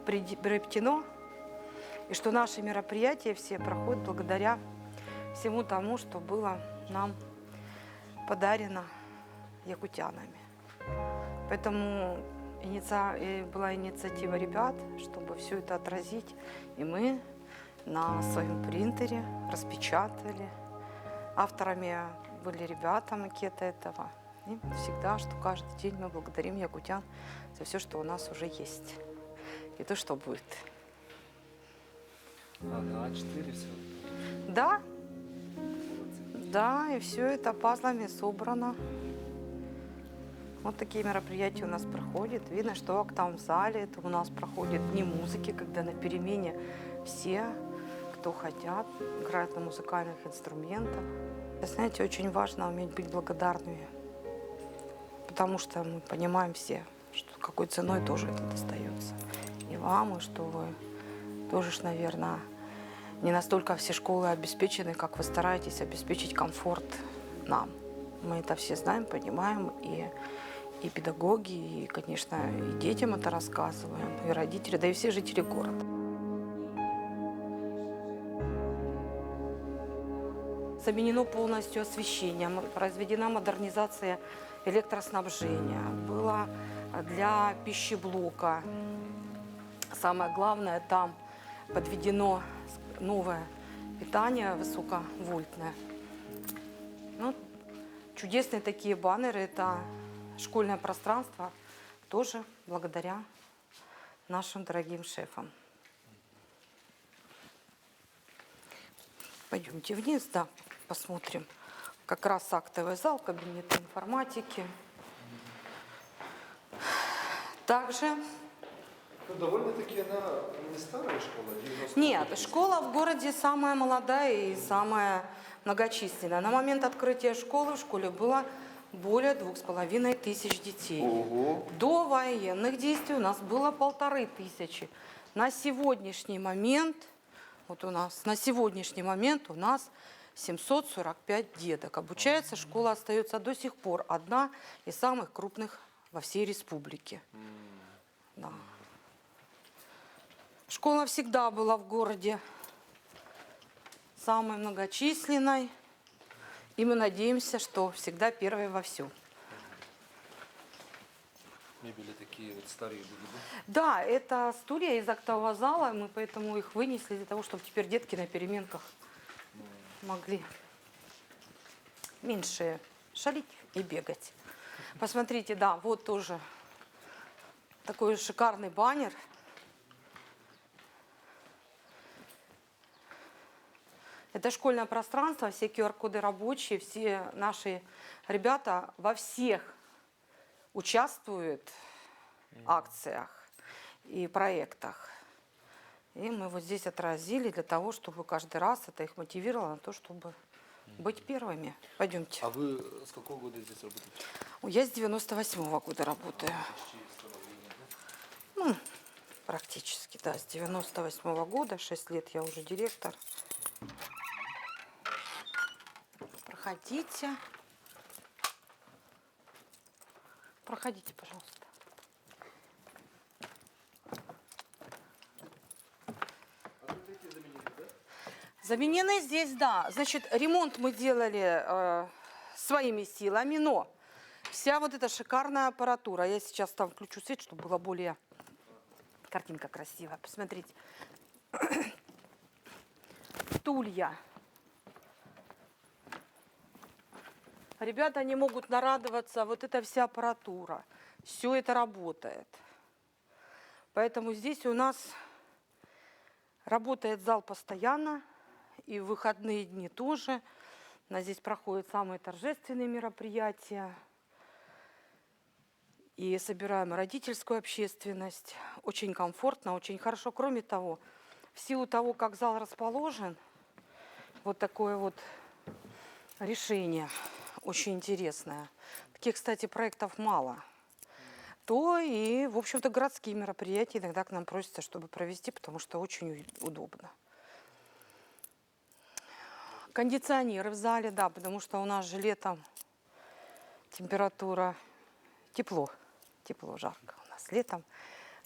Speaker 11: приобретено, и что наши мероприятия все проходят благодаря всему тому, что было нам подарено якутянами. Поэтому была инициатива ребят, чтобы все это отразить, и мы на своем принтере распечатали. Авторами были ребята макета этого. И всегда, что каждый день мы благодарим якутян за все, что у нас уже есть. И то, что будет.
Speaker 5: На А4 все?
Speaker 11: Да. Да, и все это пазлами собрано. Вот такие мероприятия у нас проходят. Видно, что в актовом-зале это у нас проходят дни музыки, когда на перемене все, кто хотят, играют на музыкальных инструментах. Знаете, очень важно уметь быть благодарными. Потому что мы понимаем все, что какой ценой тоже это достается. И вам, и что вы тоже, наверное, не настолько все школы обеспечены, как вы стараетесь обеспечить комфорт нам. Мы это все знаем, понимаем, и педагоги, и, конечно, и детям это рассказываем, и родители, да и все жители города. Заменено полностью освещение, произведена модернизация электроснабжения, было для пищеблока. Самое главное, там подведено новое питание высоковольтное. Ну, чудесные такие баннеры, это школьное пространство, тоже благодаря нашим дорогим шефам. Пойдемте вниз, да, посмотрим. Как раз актовый зал, кабинет информатики. Также...
Speaker 2: Ну, довольно-таки она не старая школа? 90...
Speaker 11: Нет, школа в городе самая молодая и самая многочисленная. На момент открытия школы в школе было более 2500 детей.
Speaker 2: Ого.
Speaker 11: До военных действий у нас было 1500. На сегодняшний момент, на сегодняшний момент у нас 745 деток. Обучается школа, остается до сих пор одна из самых крупных во всей республике. Да. Школа всегда была в городе самой многочисленной. И мы надеемся, что всегда первые во всем.
Speaker 5: Мебели такие вот старые были,
Speaker 11: Да, это стулья из актового зала, мы поэтому их вынесли для того, чтобы теперь детки на переменках могли меньше шалить и бегать. Посмотрите, да, вот тоже такой шикарный баннер. Это школьное пространство, все QR-коды рабочие, все наши ребята во всех участвуют в акциях и проектах. И мы вот здесь отразили для того, чтобы каждый раз это их мотивировало на то, чтобы быть первыми. Пойдемте.
Speaker 5: А вы с какого года здесь работаете?
Speaker 11: Я с 98-го года работаю. Ну, практически, да, с 98-го года, 6 лет я уже директор. Проходите. Проходите, пожалуйста. Заменены здесь, да. Значит, ремонт мы делали своими силами, но вся вот эта шикарная аппаратура, я сейчас там включу свет, чтобы было более картинка красивая. Посмотрите. Стулья. Ребята не могут нарадоваться, вот эта вся аппаратура. Все это работает. Поэтому здесь у нас работает зал постоянно. И в выходные дни тоже. У нас здесь проходят самые торжественные мероприятия. И собираем родительскую общественность. Очень комфортно, очень хорошо. Кроме того, в силу того, как зал расположен, вот такое вот решение очень интересное. Таких, кстати, проектов мало. То и, в общем-то, городские мероприятия иногда к нам просятся, чтобы провести, потому что очень удобно. Кондиционеры в зале, да, потому что у нас же летом температура тепло, жарко у нас летом,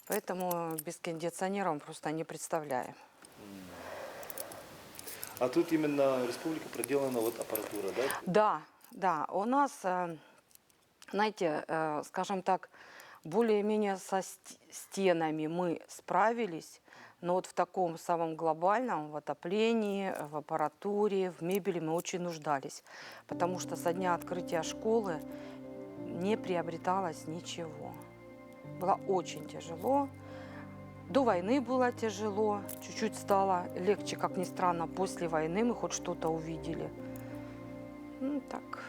Speaker 11: поэтому без кондиционера мы просто не представляем.
Speaker 5: А тут именно республика проделана вот аппаратура, да?
Speaker 11: Да, да, у нас, знаете, скажем так, более-менее со стенами мы справились. Но вот в таком самом глобальном, в отоплении, в аппаратуре, в мебели мы очень нуждались. Потому что со дня открытия школы не приобреталось ничего. Было очень тяжело. До войны было тяжело. Чуть-чуть стало легче, как ни странно. После войны мы хоть что-то увидели. Ну, так.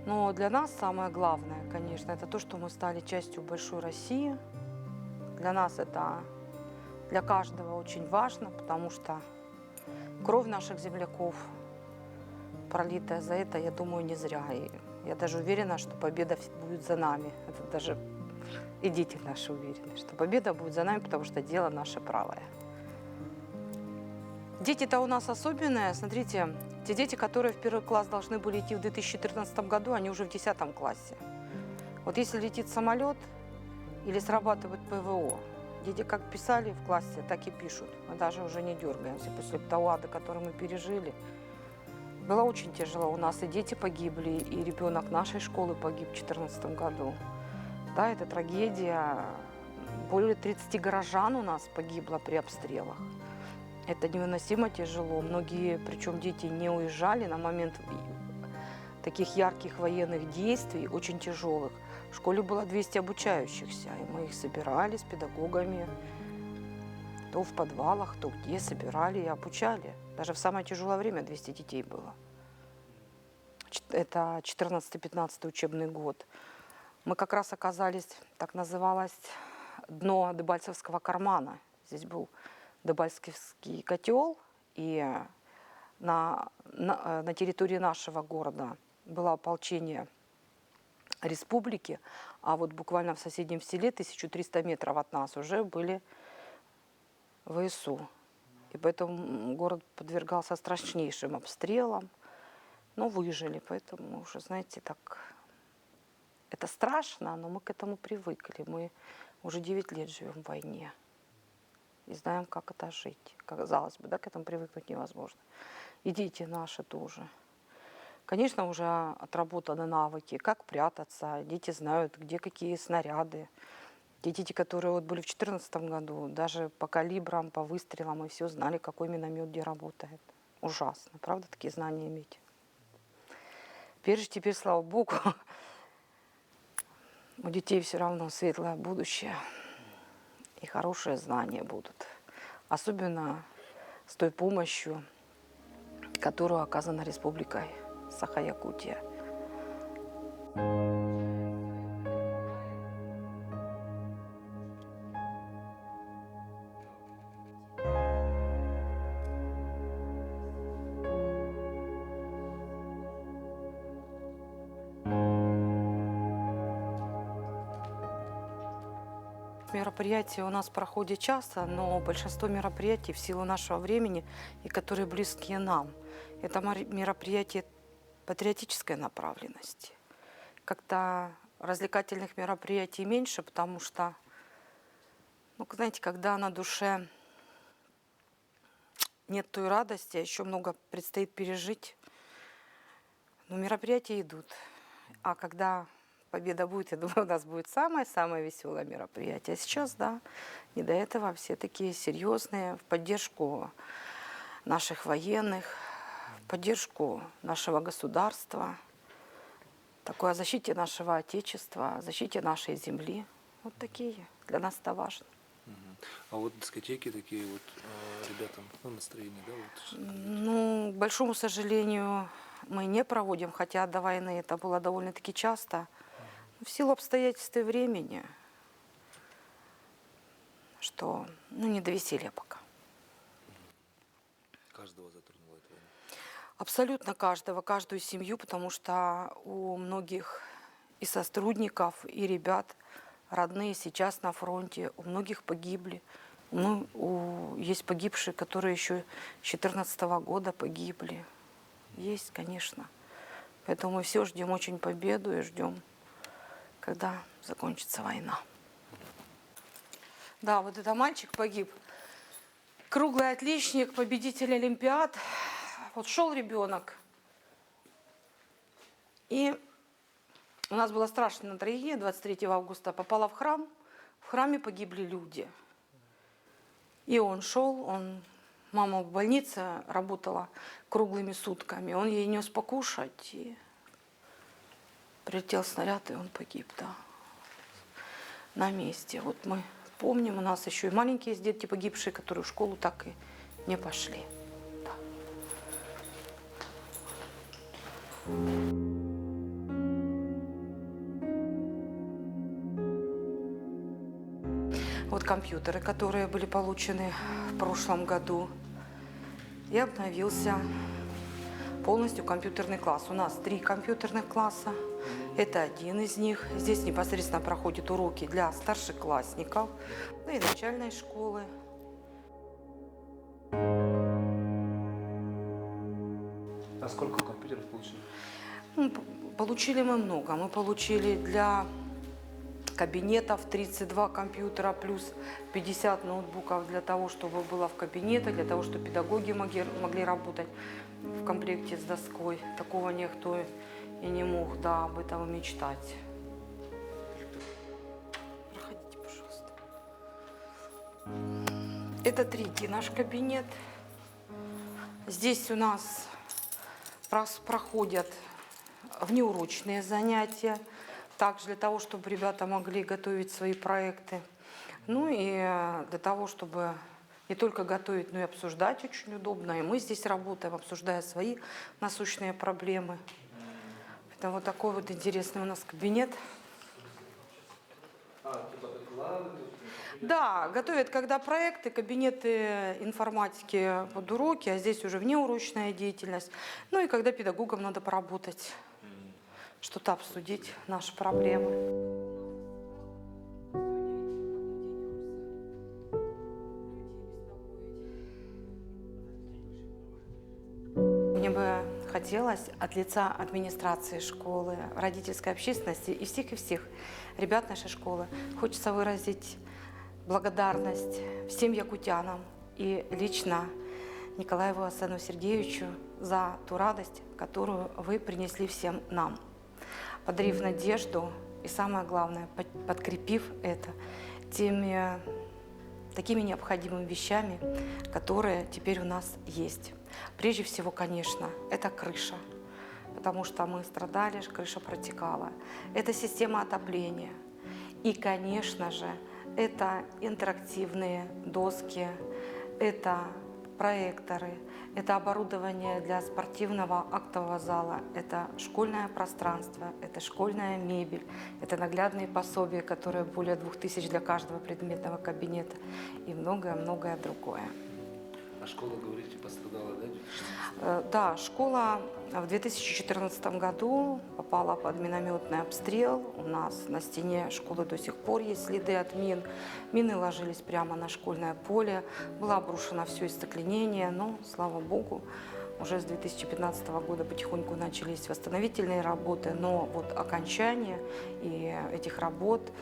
Speaker 11: Но для нас самое главное, конечно, это то, что мы стали частью большой России. Для нас это... Для каждого очень важно, потому что кровь наших земляков, пролитая за это, я думаю, не зря. И я даже уверена, что победа будет за нами. Это даже и дети наши уверены, что победа будет за нами, потому что дело наше правое. Дети-то у нас особенные. Смотрите, те дети, которые в первый класс должны были идти в 2014 году, они уже в 10 классе. Вот если летит самолет или срабатывает ПВО, дети как писали в классе, так и пишут. Мы даже уже не дергаемся после того ада, который мы пережили. Было очень тяжело. У нас и дети погибли, и ребенок нашей школы погиб в 2014 году. Да, это трагедия. Более 30 горожан у нас погибло при обстрелах. Это невыносимо тяжело. Многие, причем дети, не уезжали на момент таких ярких военных действий, очень тяжелых. В школе было 200 обучающихся, и мы их собирали с педагогами. То в подвалах, то где собирали и обучали. Даже в самое тяжелое время 200 детей было. Это 14-15 учебный год. Мы как раз оказались, так называлось, дно Дебальцевского кармана. Здесь был Дебальцевский котел, и на территории нашего города было ополчение республики, а вот буквально в соседнем селе, 1300 метров от нас, уже были ВСУ. И поэтому город подвергался страшнейшим обстрелам, но выжили. Поэтому уже, знаете, так... Это страшно, но мы к этому привыкли. Мы уже 9 лет живем в войне. И знаем, как это жить. Казалось бы, да, к этому привыкнуть невозможно. И дети наши тоже. Конечно, уже отработаны навыки, как прятаться. Дети знают, где какие снаряды. Те дети, которые вот были в 2014 году, даже по калибрам, по выстрелам, и все знали, какой миномет где работает. Ужасно, правда, такие знания иметь. Теперь, слава богу, у детей все равно светлое будущее и хорошие знания будут. Особенно с той помощью, которую оказана Республикой Саха-Якутия. Мероприятия у нас проходят часто, но большинство мероприятий в силу нашего времени и которые близкие нам, это мероприятия патриотической направленности. Как-то развлекательных мероприятий меньше, потому что, ну, знаете, когда на душе нет той радости, еще много предстоит пережить, но мероприятия идут. А когда победа будет, я думаю, у нас будет самое-самое веселое мероприятие. А сейчас, да, не до этого, все такие серьезные, в поддержку наших военных, в поддержку нашего государства, такое о защите нашего Отечества, о защите нашей земли. Вот такие. Для нас это важно.
Speaker 5: А вот дискотеки такие вот ребятам, ну, настроение, да? Вот.
Speaker 11: Ну, к большому сожалению, мы не проводим, хотя до войны это было довольно-таки часто. В силу обстоятельств и времени, что, ну, не до веселья пока.
Speaker 5: Каждого затронула эта война?
Speaker 11: Абсолютно каждого, каждую семью, потому что у многих и сотрудников, и ребят родные сейчас на фронте, у многих погибли. Ну, есть погибшие, которые еще с 2014 года погибли. Есть, конечно. Поэтому мы все ждем очень победу и ждем, когда закончится война. Да, вот это мальчик погиб. Круглый отличник, победитель Олимпиад. Вот шел ребенок. И у нас было страшное настроение 23 августа. Попала в храм. В храме погибли люди. И он шел, мама в больнице работала круглыми сутками. Он ей нес покушать. И прилетел снаряд, и он погиб, да, на месте. Вот мы помним, у нас еще и маленькие есть дети погибшие, которые в школу так и не пошли. Да. Вот компьютеры, которые были получены в прошлом году, и обновился полностью компьютерный класс. У нас 3 компьютерных класса. Это один из них. Здесь непосредственно проходят уроки для старшеклассников, да и начальной школы.
Speaker 5: А сколько компьютеров получили?
Speaker 11: Ну, получили мы много. Мы получили для кабинетов 32 компьютера плюс 50 ноутбуков для того, чтобы было в кабинетах, для того, чтобы педагоги могли работать в комплекте с доской. Такого никто и не мог, да, об этом мечтать. Проходите, пожалуйста. Это 3D наш кабинет. Здесь у нас проходят внеурочные занятия, также для того, чтобы ребята могли готовить свои проекты. Ну и для того, чтобы не только готовить, но и обсуждать очень удобно. И мы здесь работаем, обсуждая свои насущные проблемы. Это вот такой вот интересный у нас кабинет. Да, готовят, когда проекты, кабинеты информатики под уроки, а здесь уже внеурочная деятельность. Ну и когда педагогам надо поработать, что-то обсудить, наши проблемы. Мне бы хотелось от лица администрации школы, родительской общественности и всех ребят нашей школы, хочется выразить благодарность всем якутянам и лично Николаеву Асану Сергеевичу за ту радость, которую вы принесли всем нам, подарив надежду и, самое главное, подкрепив это теми такими необходимыми вещами, которые теперь у нас есть. Прежде всего, конечно, это крыша, потому что мы страдали, крыша протекала. Это система отопления. И, конечно же, это интерактивные доски, это проекторы, это оборудование для спортивного актового зала, это школьное пространство, это школьная мебель, это наглядные пособия, которые более 2000 для каждого предметного кабинета и многое-многое другое.
Speaker 5: А школа, говорите, пострадала, да?
Speaker 11: Да, школа в 2014 году попала под минометный обстрел. У нас на стене школы до сих пор есть следы от мин. Мины ложились прямо на школьное поле. Было обрушено все остекленение, но, слава богу, уже с 2015 года потихоньку начались восстановительные работы, но вот окончание и этих работ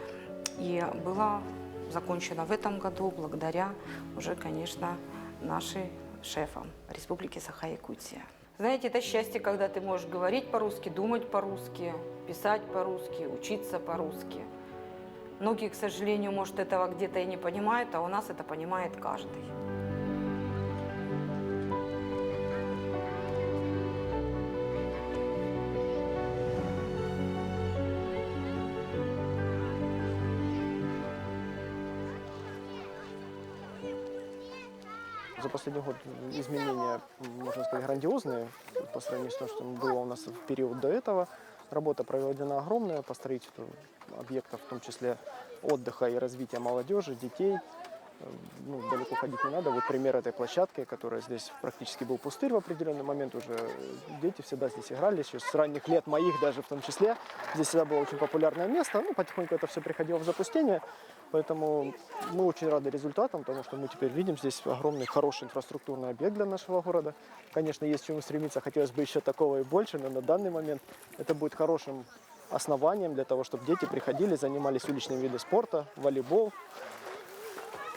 Speaker 11: и было закончено в этом году благодаря уже, конечно, нашим шефам Республики Саха-Якутия. Знаете, это счастье, когда ты можешь говорить по-русски, думать по-русски, писать по-русски, учиться по-русски. Многие, к сожалению, может, этого где-то и не понимают, а у нас это понимает каждый.
Speaker 12: За последний год изменения, можно сказать, грандиозные по сравнению с тем, что было у нас в период до этого. Работа проведена огромная по строительству объектов, в том числе отдыха и развития молодежи, детей. Ну, далеко ходить не надо. Вот пример этой площадки, которая здесь практически был пустырь в определенный момент. Уже дети всегда здесь играли, еще с ранних лет моих даже в том числе. Здесь всегда было очень популярное место. Ну, потихоньку это все приходило в запустение. Поэтому мы очень рады результатам, потому что мы теперь видим здесь огромный, хороший инфраструктурный объект для нашего города. Конечно, есть к чему стремиться, хотелось бы еще такого и больше, но на данный момент это будет хорошим основанием для того, чтобы дети приходили, занимались уличными видами спорта, волейбол,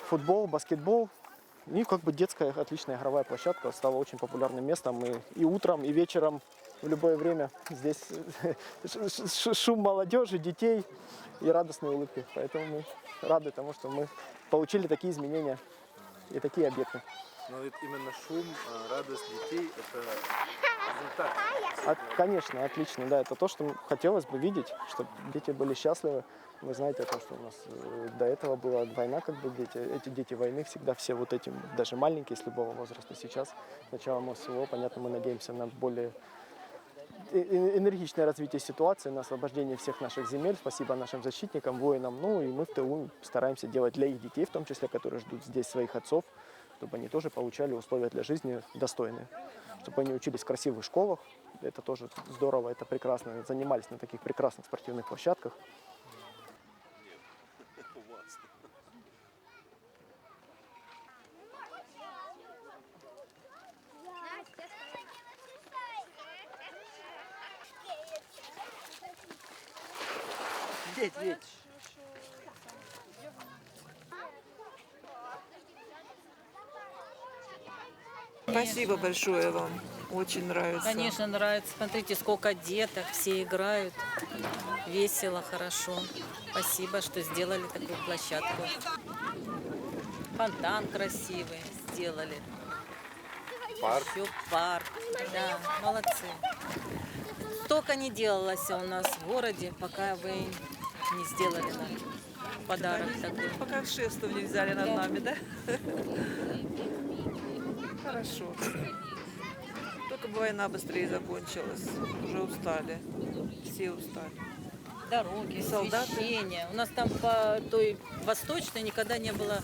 Speaker 12: футбол, баскетбол. И как бы детская отличная игровая площадка стала очень популярным местом. И утром, и вечером, в любое время здесь шум молодежи, детей и радостные улыбки. Поэтому мы рады тому, что мы получили такие изменения и такие объекты.
Speaker 5: Но ведь именно шум, радость детей – это результат.
Speaker 12: Конечно, отлично. Да, это то, что хотелось бы видеть, чтобы дети были счастливы. Вы знаете о том, что у нас до этого была война, как бы дети. Эти дети войны всегда все вот эти, даже маленькие, с любого возраста сейчас. С начала всего, понятно, мы надеемся на более энергичное развитие ситуации, на освобождение всех наших земель. Спасибо нашим защитникам, воинам. Ну и мы в тылу стараемся делать для их детей, в том числе, которые ждут здесь своих отцов, чтобы они тоже получали условия для жизни достойные. Чтобы они учились в красивых школах. Это тоже здорово, это прекрасно. Занимались на таких прекрасных спортивных площадках.
Speaker 13: Спасибо большое вам. Очень нравится.
Speaker 14: Конечно, нравится. Смотрите, сколько деток, все играют. Весело, хорошо. Спасибо, что сделали такую площадку. Фонтан красивый сделали.
Speaker 5: Парк.
Speaker 14: Еще парк. Да, молодцы. Столько не делалось у нас в городе, пока вы не сделали нам подарок такой.
Speaker 13: Пока шефство не взяли над нами, да? Хорошо. Только бы война быстрее закончилась. Уже устали. Все устали.
Speaker 14: Дороги,
Speaker 13: солдаты.
Speaker 14: освещение. У нас там по той восточной никогда не было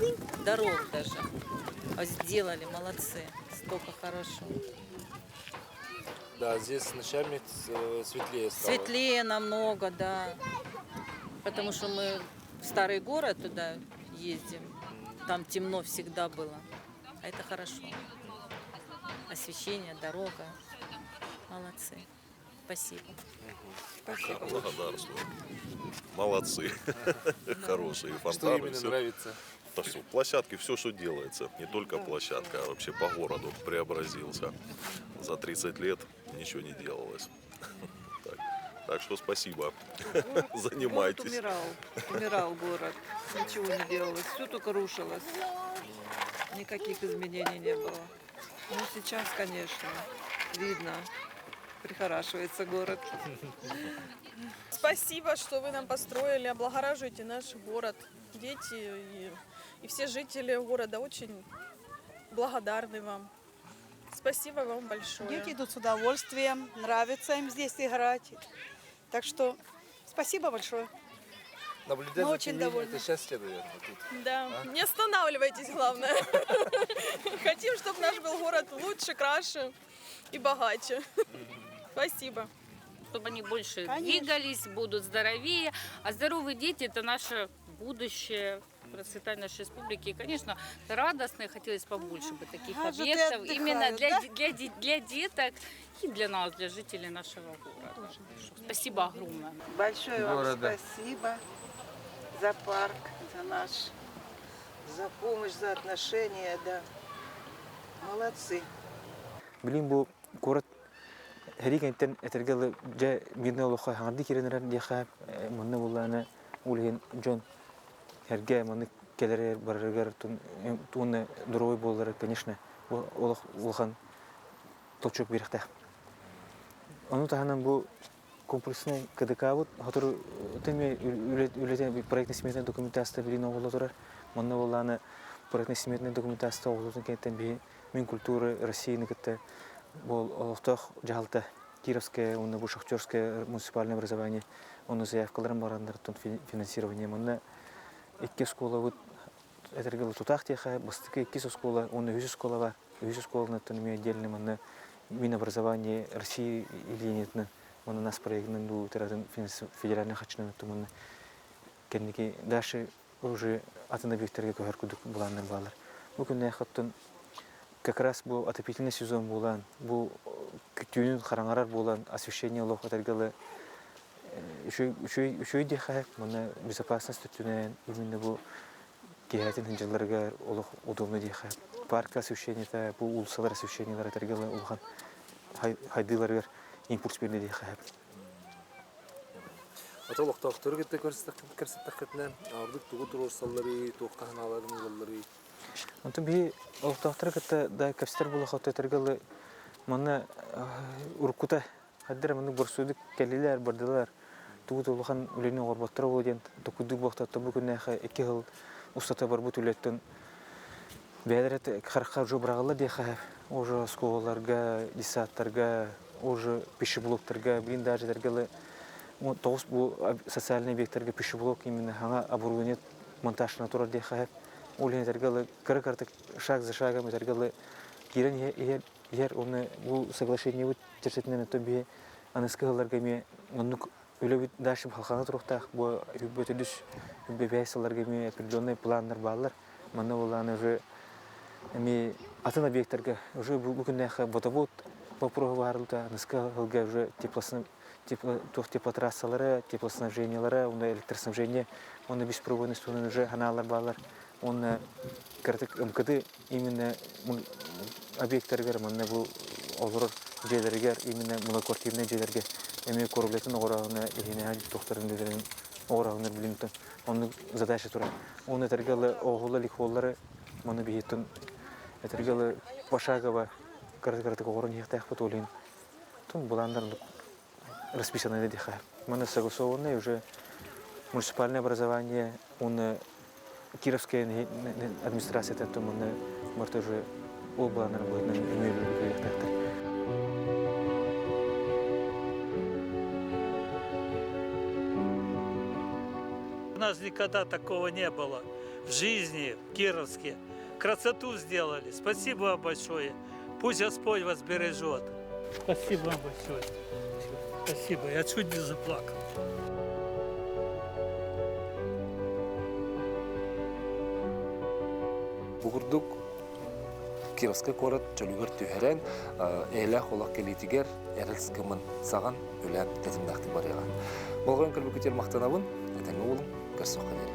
Speaker 14: дорог даже. А сделали, молодцы. Столько хорошо.
Speaker 5: Да, здесь с ночами светлее стало.
Speaker 14: Светлее намного, да. Потому что мы в старый город туда ездим. Там темно всегда было. А это хорошо. Освещение, дорога. Молодцы. Спасибо.
Speaker 13: Спасибо.
Speaker 15: Благодарствую. Молодцы. Хорошие фонтаны.
Speaker 5: Что именно нравится?
Speaker 15: это все. Площадки, все, что делается. Не только площадка, а вообще по городу преобразился. За 30 лет ничего не делалось. Так что спасибо. Занимайтесь.
Speaker 13: Умирал город. Ничего не делалось. Все только рушилось. Никаких изменений не было. Ну, сейчас, конечно, видно, прихорашивается город.
Speaker 16: Спасибо, что вы нам построили, облагораживаете наш город. Дети и все жители города очень благодарны вам. Спасибо вам большое.
Speaker 17: Дети идут с удовольствием, нравится им здесь играть. Так что спасибо большое.
Speaker 5: Наблюдать
Speaker 17: Мы
Speaker 5: за
Speaker 17: очень
Speaker 5: тем,
Speaker 17: довольны.
Speaker 5: это счастье, наверное, тут.
Speaker 16: Да, не останавливайтесь, главное. Хотим, чтобы наш был город лучше, краше и богаче. Спасибо.
Speaker 18: Чтобы они больше двигались, будут здоровее. А здоровые дети – это наше будущее, процветание нашей республики. И, конечно, радостно, и хотелось побольше бы таких объектов именно для деток и для нас, для жителей нашего города. Спасибо огромное.
Speaker 19: Большое вам спасибо за парк, за помощь, за отношения, да. Молодцы.
Speaker 4: Билин бу город Херигентен этергеле же мирне олоха ханды киренерен яха монне буллана улген Джон Херге монне келерер барыргар тун дурой боллары, конечно, олох улхан толчок бирихте. Ону таханан бу комплексный КДК вот, который теме үлетен проектный сметный документация билин оголотурар. Монне буллана проектный сметный документация оголотун кенттен би мин культуры России никетте бол олохтох жаалта Кировское, он на Шахтерское муниципальное образование, он заявкаларым барандар тон финансирование. Монне икки школа вот это регал тутахтеха, бастыка икки школа, он на школа бар, школа на тонами отдельно монне Минобразование России или нет на он у нас проектный ду тератен федеральный хачный то монне кенники дальше уже атына бектерге көхөркүдүк буланнар балар. Бу күнне хаттан как раз был отопительный сезон булан, был күтүүнүн караңарар булан, освещение лох атергалы еще дехай, мана безопасность түтүнен именно бу кеятин хинжаларга олох удобно дехай. Парк освещение та бу улсалар освещениелер атергалы улхан хайдыларга импульс берди дехай.
Speaker 5: Атолох тохтор кетте көрсөттөкөтнө ардык тугу турурсаллары, токканаларын голлары.
Speaker 4: Антон би олтохтор кетте да капстер булах атергалы мана уркута хаддер маны борсудук келилер бардылар. Тугу толхан үлени горбаттыр болден токудук бактатта бу күнне 2 жыл устата бар бу түлөттөн бәдәрәт харха жобрагалар дихә уже школаларга, десаттарга, уже пищеблоктарга, блиндажларга вот тоғыз бу социальный объекттарга пищеблок именно хана оборудование монтажына турар дихә улендерга кыркартык шаг за шагом этергалы кирен ер оны бу соглашение вот терсетнен тобе анескаларга ме онук үлөбүт дашып халкана туруктак бу үбөтүдүс үбөбэсаларга ме определенный пландар баллар мана буланы уже ми атын объекттерге уже бу күннәх водовод попробовал барылта анескалга уже теплотрассалары, теплоснабжениелары, онда электроснабжение, онда беспроводный струны уже ханалар баллар, онда картык МКД именно объекттергер мана бу олор жерлергер именно моноквартирный жерлерге эми корублетін оғырағына егене тоқтарын дөдерін оғырағынар білінтін. Оның задача тұра. Оны әтергелі оғылы ликоллары мұны бейеттін. Әтергелі пашағыва қарты-қарты оғырын ектәқ бұт олейін. Тұн бұландарын расписаны дедіға. Мұны согласованный уже муниципальное образование, оны Кировская администрация тәтті мұны мұрты уже ол бұландарын бұландарын үмейлі ектәқтір.
Speaker 20: У нас никогда такого не было в жизни, в Кировске. Красоту сделали. Спасибо вам большое. Пусть Господь вас бережет. Спасибо вам большое. Спасибо. Я чуть не заплакал.
Speaker 5: Бугурдук Кировский город чөлүгөр түһәрен эле холак келитигер эрэлс кымын саган үлән тезимдакты барыган. Болгон көлбү көтер мактанабын, этеңе улым көрсөккөн эле.